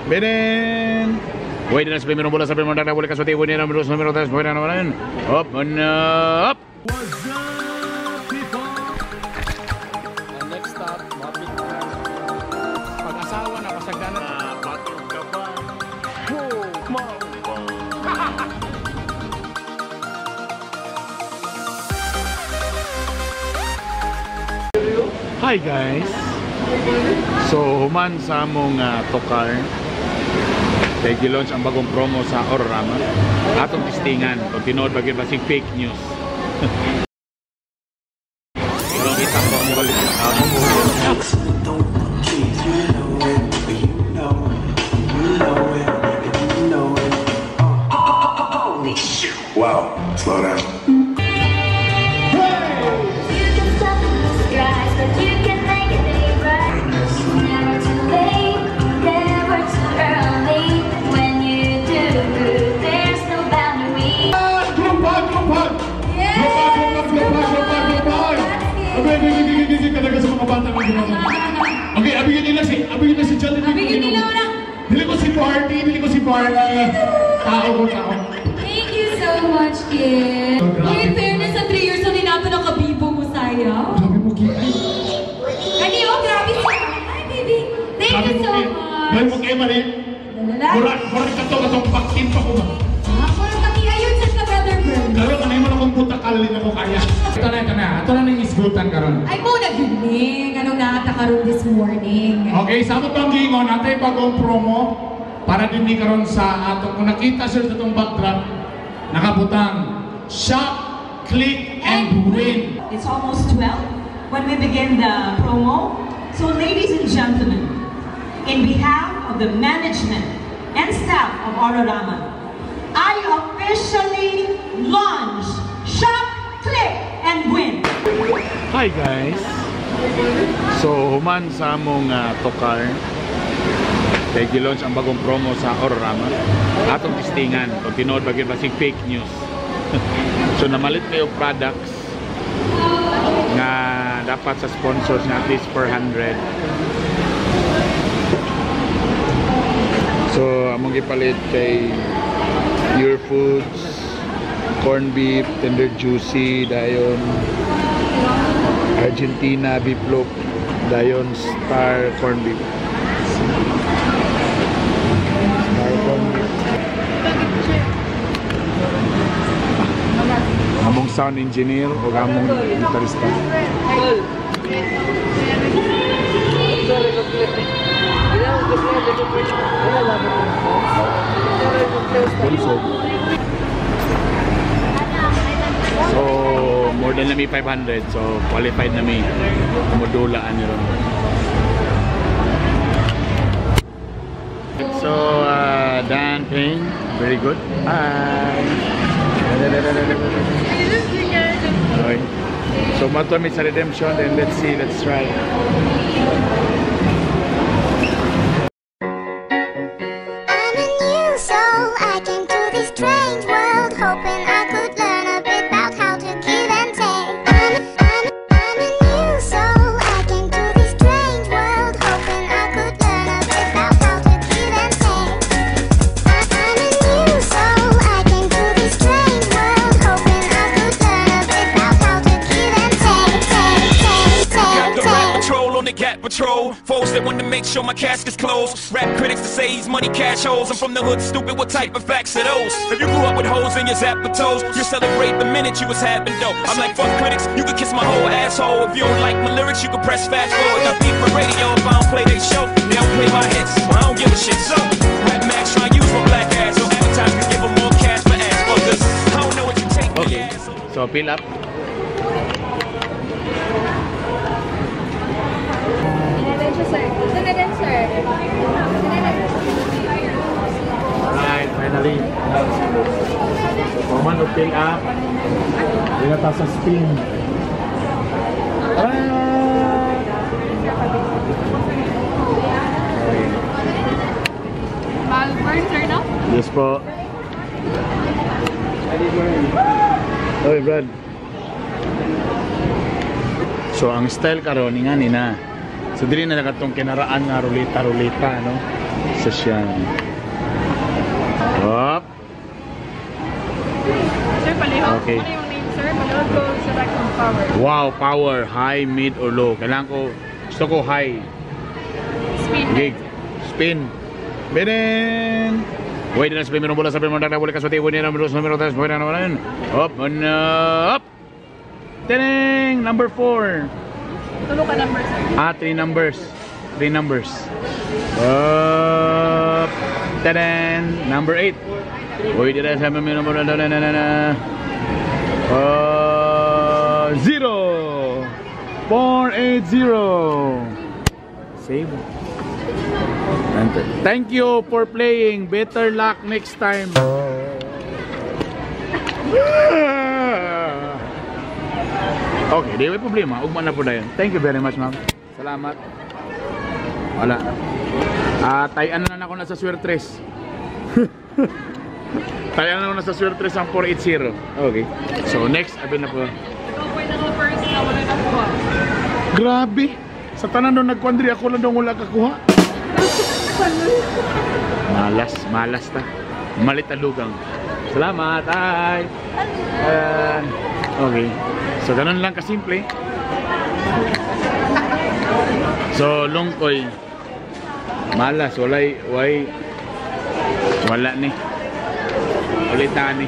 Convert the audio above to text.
Benen. Voy de las primeras bolas a primera bola que suerte. Voy de los números 3. Voy de up and up. What's up, people? And next stop, Mapit na. Pag-asawa na pasagdanan. Bitokbitok. Hi guys. So human sa among tokar. Kaya gi-launch ang bagong promo sa Ororama. Atong testingan kung tinood ba gyud basig fake news. Kita ko ang balik. Wow, slow down. Okay, abigyan nila si John. Abigyan nila na. Bili ko si Party. Tao. Thank you so much, kid. In fairness, sa 3 years na ninato na kabibo mo, Saya. Sabi mo, Kid. Kaniyo, grabe siya. Hi, baby. Thank you so much. Gawin mo kayo, Mali. Murag ka to, katong paktin pa ko ba? Murag kami ayun sa brother girl. Lalo ka na yung mga kong putakalin ako kaya. Ito na. Ito na yung isgutan karon. Ay mo, nag-ginig. Anong nakatakaroon this morning? Okay, sa mo pang gingon, natin bagong promo para din ni karon sa atong kung nakita sir sa itong backdrop, nakabutang shop, click, and win. It's almost 12 when we begin the promo. So ladies and gentlemen, in behalf of the management and staff of Ororama, I officially launch Shop, Click, and Win. Hi guys. So human sa among tokar. Kaya gi-launch ang bagong promo sa Ororama. Atong testingan kung tinood ba gyud basig fake news. So namalit kayo products nga dapat sa sponsors nga at least 400. So among gipalit kay Your Foods, corn beef, tender juicy, dayon Argentina beef loaf, dayon star corn beef. Among sound engineer o among gitarista. So more than nami 500, so qualified nami modulaan nila. So Dan Payne, very good. Okay. So mato mi sa redemption, then let's try. I'm a new soul, I came to this strange world, hoping I could learn a bit about how to give and take. I'm a new soul, I came to this strange world, hoping I could learn a bit about how to give and take. I'm a new soul, I came to this strange world, hoping I could learn a bit about how to give and take. Got the rap patrol on the Gat Patrol. Foes that want to make sure my casket's closed. Rap critics to say he's money cash holes. I'm from the hood, stupid. What type of facts are those? If you grew up with hoes in your zapper toes, you celebrate the minute you was having dough. I'm like, fuck critics, you can kiss my whole asshole. If you don't like my lyrics, you can press fast forward. Got beef for radio if I don't play they show. They don't play my hits, well, I don't give a shit. So, Rap Max try to use my black ass. So advertisers give them more cash for ass. Because I don't know what you take. Okay. So fill up. Alright, finally. Command to fill up. Dinata sa spin. Malburn, sir, no? Yes po. Oy, Brad. So ang style karon nga nina. So dili na nakatong kinaraan nga ruleta no. Isa siya. Up. Sir, palihog. Okay. Ano yung name, sir? Palihog ko, select on power. Wow, power. High, mid, or low. Kailangan ko, gusto ko high. Spin. Gig. Spin. Binin. Wait, na spin. Minong bola sa primong dagdag. Wala kaswati. Wala na numero 3. Wala na wala. Up. Up. Tining. Number 4. Tulo ka number, sir. 3 numbers. 3 numbers. Up. Tining. Number 8. Wait, na sa minong bola. 0. 480. Save. Enter. Thank you for playing. Better luck next time. Okay, di may problema. Ugma na po na yun. Thank you very much, ma'am. Salamat. Wala. Tayan na ako na sa Swertres. Tayan na ako na sa Swertres ang 480. Okay. So, next, abin na po. Ikaw po yung first na wala nakuha. Grabe. Sa tanan doon nagkwandri, ako lang doon wala kakuha. Malas ta. Malitalugang. Salamat. Hi. Okay. So ganun lang kasimple. So lungkoy. Malas, wala ni. Ulitan ni.